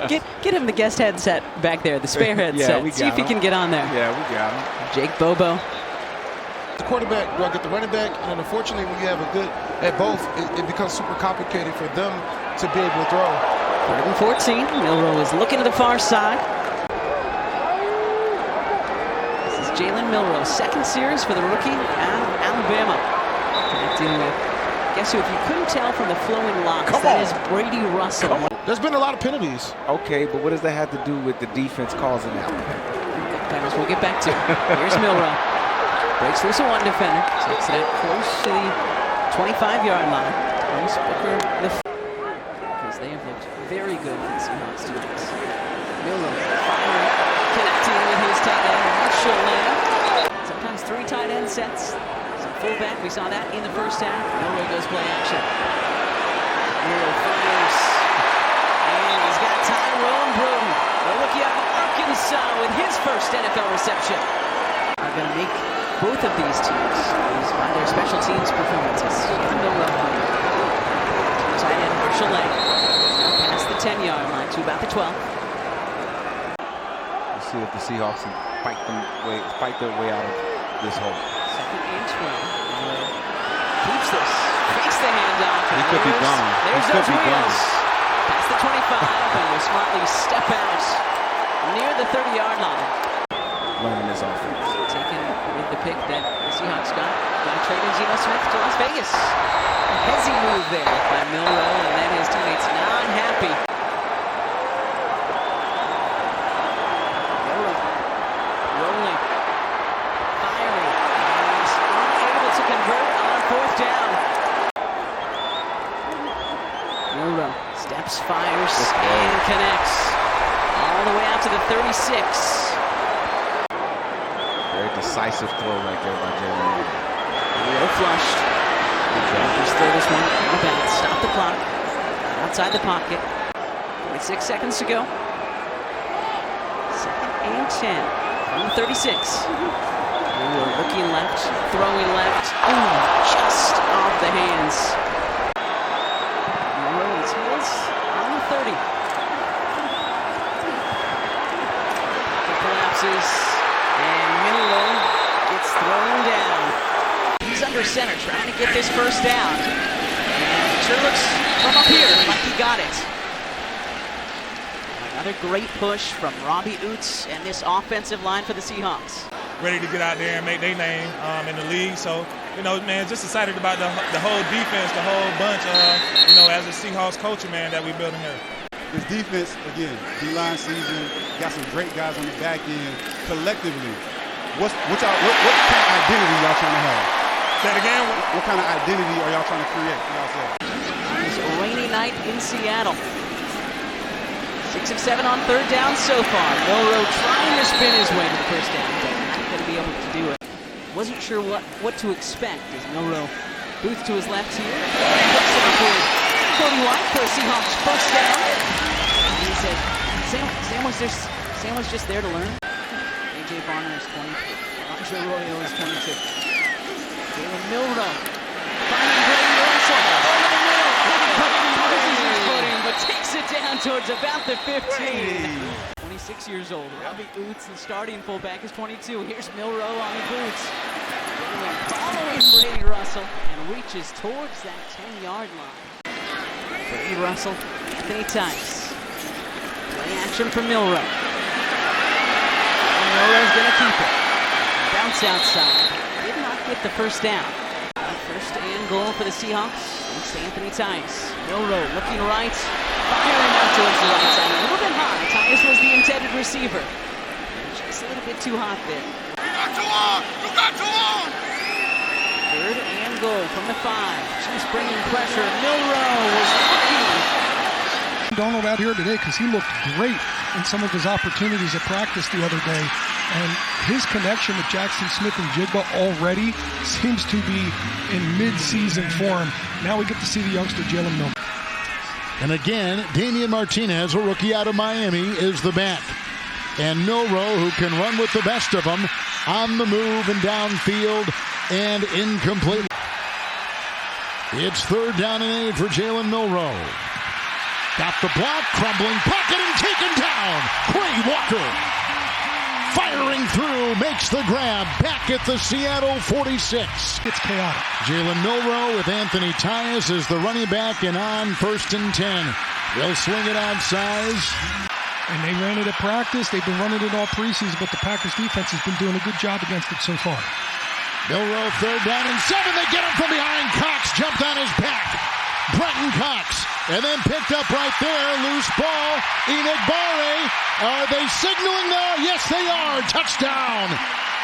Get him the guest headset back there, the spare headset. See if he can get on there. Yeah, we got him. Jake Bobo. The quarterback, do I get the running back? And unfortunately, when you have a good at both, it becomes super complicated for them to be able to throw. 3rd and 14. Milroe is looking to the far side. This is Jalen Milroe, 2nd series for the rookie out of Alabama. Connecting with, guess who, if you couldn't tell from the flowing locks, that is Brady Russell. There's been a lot of penalties. Okay, but what does that have to do with the defense causing that? We'll get back to it. Here's Milroe. Breaks loose a 1 defender. Takes it out close to the 25-yard line. Brings Booker because they have looked very good for the Seahawks tonight. Milroe finally connecting with his tight end, Jalen. Sometimes 3 tight end sets. Some fullback, we saw that in the first half. Milroe goes play action. Milroe fires. And he's got Tyrone Broden, the rookie out of Arkansas, with his first NFL reception. Are going to make both of these teams by their special teams performances. Milroe. Tight end Jalen. Past the 10-yard line to about the 12. We'll see if the Seahawks can fight their way out of this hole. 2nd and 12. Keeps this. Fakes the handoff. He could be gone. There's those wheels. Past the 25, and will smartly step out near the 30-yard line. Learning this offense. Taken with the pick that the Seahawks got by trading Geno Smith to Las Vegas. A hezzy move there by Milroe, and then his teammates not happy. Milroe rolling, firing, and unable to convert on 4th down. Milroe steps, fires, and connects all the way out to the 36. Very decisive throw right there by Jalen. Milroe flushed. Just throw this one in the back. Stop the clock. Outside the pocket. 26 seconds to go. 2nd and 10 from the 36. Milroe looking left, throwing left. Oh, just off the hands. Milroe is heels on the 30. Pocket collapses. And Milroe gets thrown down. He's under center trying to get this first down. And it sure looks from up here like he got it. Another great push from Robbie Oots and this offensive line for the Seahawks. Ready to get out there and make their name in the league. So, man, just excited about the whole defense, the whole bunch, as a Seahawks culture, man, that we're building here. This defense, again, D-line season, got some great guys on the back end. Collectively, what kind of identity y'all trying to have? Say it again. What kind of identity are y'all trying to create for yourself? It's a rainy night in Seattle. 6 of 7 on 3rd down so far. Milroe trying to spin his way to the first down, but not going to be able to do it. Wasn't sure what to expect as Milroe booth to his left here. Cody White for a Seahawks first down. And he said, Sam was just there to learn. A.J. Barner is 23. Roger Royo is 22. Jalen Milroe finding Brady Russell over the middle. Brady his footing, but takes it down towards about the 15. 26 years old. Robbie Oots, the starting fullback, is 22. Here's Milroe on the boots. Following Brady Russell and reaches towards that 10-yard line. Brady Russell, Anthony Tice. Play action for Milroe. And Milroe's going to keep it. Bounce outside. Did not get the first down. First and goal for the Seahawks. It's Anthony Tice. Milroe looking right. Firing out towards the right side. A little bit high. Tice was the intended receiver. Just a little bit too hot there. You got too long! You got too long! 3rd and goal from the 5. Chiefs bringing pressure. Milroe was looking. Donald out here today because he looked great in some of his opportunities at practice the other day. And his connection with Jackson Smith and Jigba already seems to be in mid-season form. Now we get to see the youngster Jalen Milroe. And again, Damian Martinez, a rookie out of Miami, is the back. And Milroe, who can run with the best of them, on the move and downfield and incomplete. It's 3rd down and 8 for Jalen Milroe. Got the block, crumbling pocket, and taken down. Quay Walker firing through, makes the grab. Back at the Seattle 46. It's chaotic. Jalen Milroe with Anthony Tyus as the running back, and on 1st and 10. They'll swing it outside. And they ran it at practice. They've been running it all preseason, but the Packers defense has been doing a good job against it so far. Milroe 3rd down and 7. They get him from behind. Cox jumped on his back. Brenton Cox. And then picked up right there. Loose ball. Enagbare. Are they signaling now? Yes, they are. Touchdown.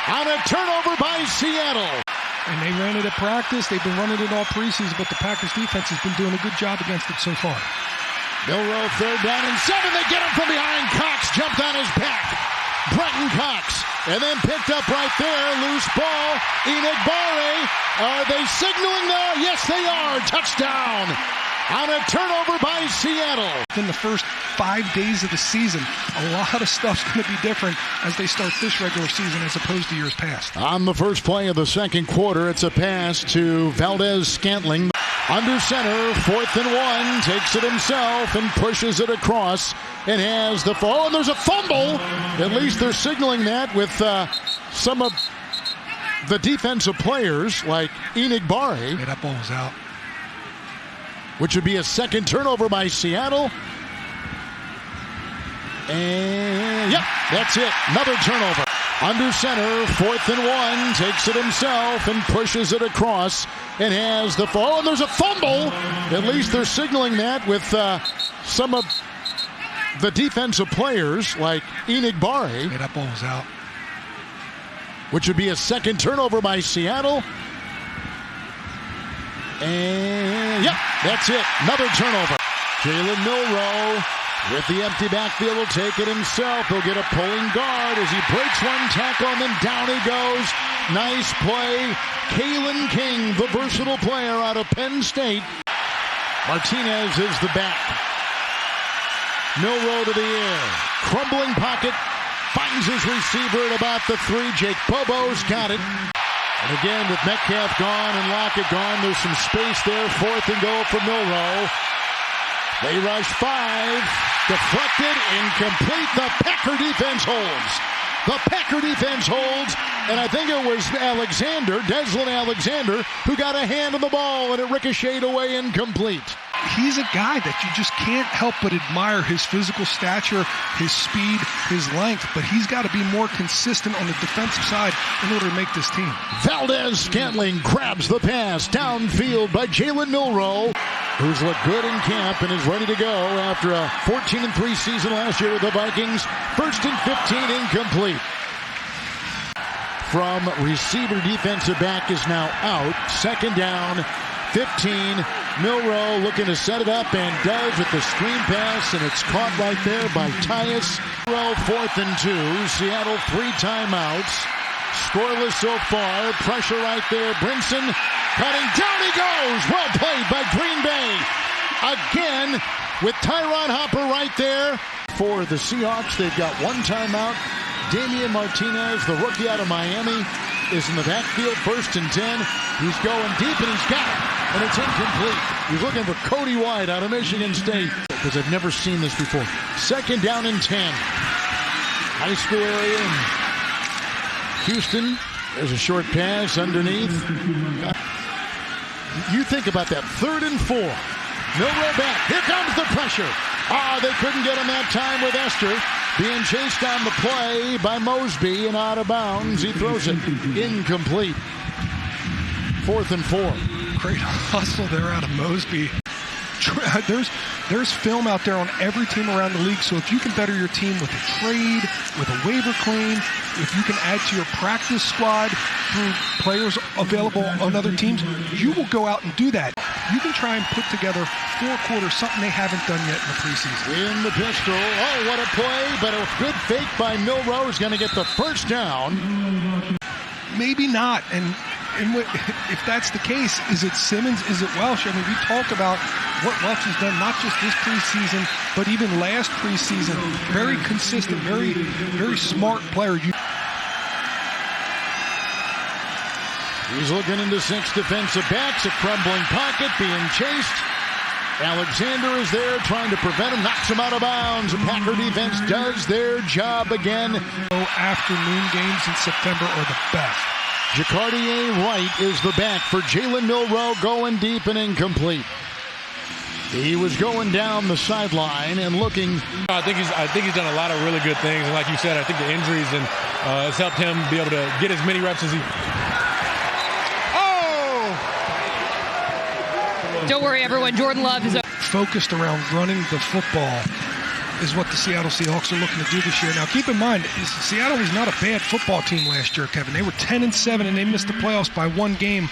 On a turnover by Seattle. And they ran it at practice. They've been running it all preseason, but the Packers defense has been doing a good job against it so far. Milroe 3rd down and 7. They get him from behind. Cox jumped on his back. Brenton Cox. And then picked up right there. Loose ball. Enagbare. Are they signaling now? Yes, they are. Touchdown. On a turnover by Seattle. In the first 5 days of the season, a lot of stuff's going to be different as they start this regular season as opposed to years past. On the first play of the second quarter, it's a pass to Valdez-Scantling. Under center, 4th and 1, takes it himself and pushes it across and has the fall. And there's a fumble. At least they're signaling that with some of the defensive players like Enagbare. Yeah, that ball was out. Which would be a second turnover by Seattle. And, yep, that's it. Another turnover. Under center, 4th and 1, takes it himself and pushes it across and has the fall. And there's a fumble. At least they're signaling that with some of the defensive players like Enagbare. Yeah, that ball was out. Which would be a second turnover by Seattle. And, yep, that's it. Another turnover. Jalen Milroe with the empty backfield will take it himself. He'll get a pulling guard as he breaks one tackle and then down he goes. Nice play. Kalen King, the versatile player out of Penn State. Martinez is the back. Milroe to the air. Crumbling pocket. Finds his receiver at about the 3. Jake Bobo's got it. And again, with Metcalf gone and Lockett gone, there's some space there. 4th and goal for Milroe. They rush 5. Deflected, incomplete. The Packer defense holds. The Packer defense holds. And I think it was Deslin Alexander, who got a hand on the ball, and it ricocheted away incomplete. He's a guy that you just can't help but admire his physical stature, his speed, his length, but he's got to be more consistent on the defensive side in order to make this team. Valdez-Scantling grabs the pass downfield by Jalen Milroe, who's looked good in camp and is ready to go after a 14-3 season last year with the Vikings. 1st and 15, incomplete. From receiver, defensive back is now out. 2nd down, 15. Milroe looking to set it up and does with the screen pass, and it's caught right there by Tyus. Milroe 4th and 2. Seattle 3 timeouts. Scoreless so far. Pressure right there. Brinson cutting. Down he goes. Well played by Green Bay. Again with Tyron Hopper right there. For the Seahawks, they've got 1 timeout. Damian Martinez, the rookie out of Miami, is in the backfield. 1st and 10. He's going deep, and he's got it. And it's incomplete. He's looking for Cody White out of Michigan State, because I've never seen this before. 2nd down and 10. High school area in Houston. There's a short pass underneath. You think about that. 3rd and 4. Milroe back. Here comes the pressure. They couldn't get him that time with Esther. Being chased on the play by Mosby and out of bounds. He throws it incomplete. 4th and 4. Great hustle there out of Mosby. There's film out there on every team around the league, so if you can better your team with a trade, with a waiver claim, if you can add to your practice squad through players available on other teams, you will go out and do that. You can try and put together 4 quarters, something they haven't done yet in the preseason. In the pistol. Oh, what a play, but a good fake by Milroe is going to get the 1st down. Maybe not, and if that's the case, is it Simmons? Is it Welsh? I mean, we talk about what Welsh has done, not just this preseason, but even last preseason. Very consistent, very, very smart player. He's looking into 6 defensive backs, a crumbling pocket, being chased. Alexander is there trying to prevent him, knocks him out of bounds. The Packer defense does their job again. Afternoon games in September are the best. Jacardier Wright is the back for Jalen Milroe, going deep and incomplete. He was going down the sideline and looking. I think he's done a lot of really good things, and like you said, I think the injuries and has helped him be able to get as many reps as he. Don't worry, everyone. Jordan Love is focused around running the football is what the Seattle Seahawks are looking to do this year. Now, keep in mind, Seattle was not a bad football team last year, Kevin. They were 10-7, and they missed the playoffs by one game.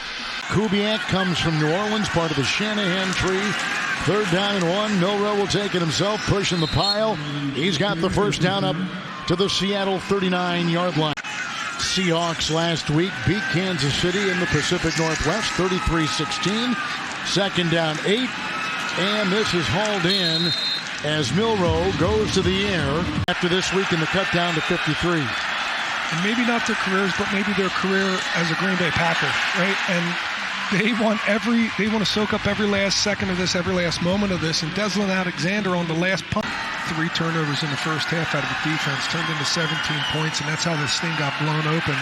Kubiak comes from New Orleans, part of the Shanahan tree. 3rd down and 1. Milroe will take it himself, pushing the pile. He's got the first down up to the Seattle 39-yard line. Seahawks last week beat Kansas City in the Pacific Northwest, 33-16. 2nd down 8. And this is hauled in as Milroe goes to the air after this week in the cut down to 53. And maybe not their careers, but maybe their career as a Green Bay Packer, right? And they want to soak up every last second of this, every last moment of this. And Deslin Alexander on the last punt, 3 turnovers in the first half out of the defense, turned into 17 points, and that's how this thing got blown open.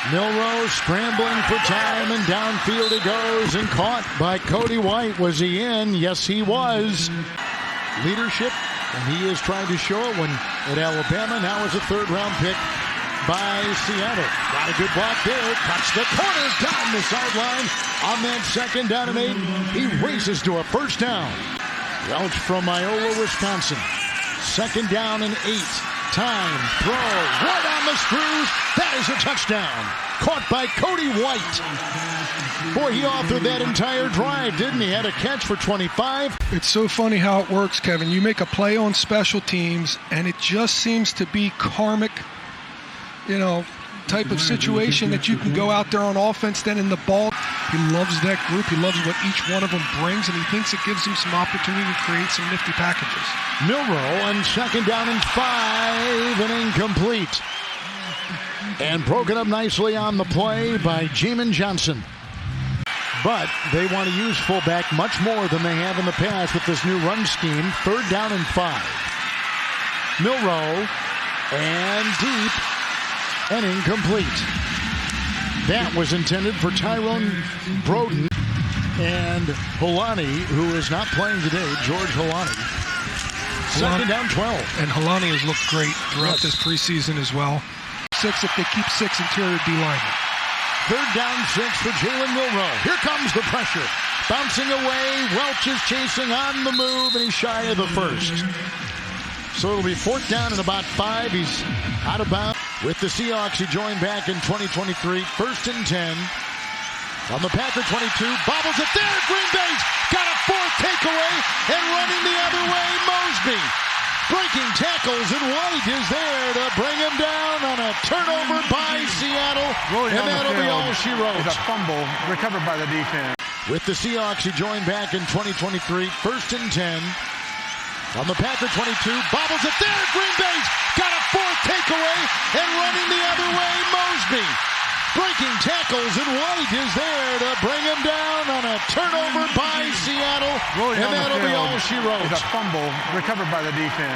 Milroe scrambling for time, and downfield he goes, and caught by Cody White. Was he in? Yes, he was. Leadership, and he is trying to show it when at Alabama. Now is a 3rd-round pick by Seattle. Got a good block there. Cuts the corner down the sideline. On that 2nd down and 8, he races to a first down. Welch from Iola, Wisconsin. 2nd down and 8. Time, throw, right on the screws. That is a touchdown. Caught by Cody White. Boy, he authored that entire drive, didn't he? Had a catch for 25. It's so funny how it works, Kevin. You make a play on special teams, and it just seems to be karmic, type of situation that you can go out there on offense then in the ball. He loves that group. He loves what each one of them brings, and he thinks it gives him some opportunity to create some nifty packages. Milroe on 2nd down and 5, and incomplete. And broken up nicely on the play by Jamin Johnson. But they want to use fullback much more than they have in the past with this new run scheme. 3rd down and 5. Milroe, and deep, and incomplete. That was intended for Tyrone Broden and Holani, who is not playing today, George Holani. 2nd down 12. And Holani has looked great throughout this preseason as well. 6 if they keep 6 interior D linemen. 3rd down 6 for Jalen Milroe. Here comes the pressure. Bouncing away. Welch is chasing on the move, and he's shy of the first. So it'll be 4th down and about 5. He's out of bounds. With the Seahawks, he joined back in 2023. 1st and 10. On the Packer 22. Bobbles it there. Green Bay's got a 4th takeaway. And running the other way, Mosby. Breaking tackles, and White is there to bring him down on a turnover by Seattle. And that'll be all she wrote. It's a fumble recovered by the defense. With the Seahawks, he joined back in 2023. 1st and 10. On the Packer 22. Bobbles it there. Green Bay's got a 4th takeaway. And running the other way, Mosby. Breaking tackles, and White is there to bring him down on a turnover by Seattle. And that'll be all she wrote. It's a fumble recovered by the defense.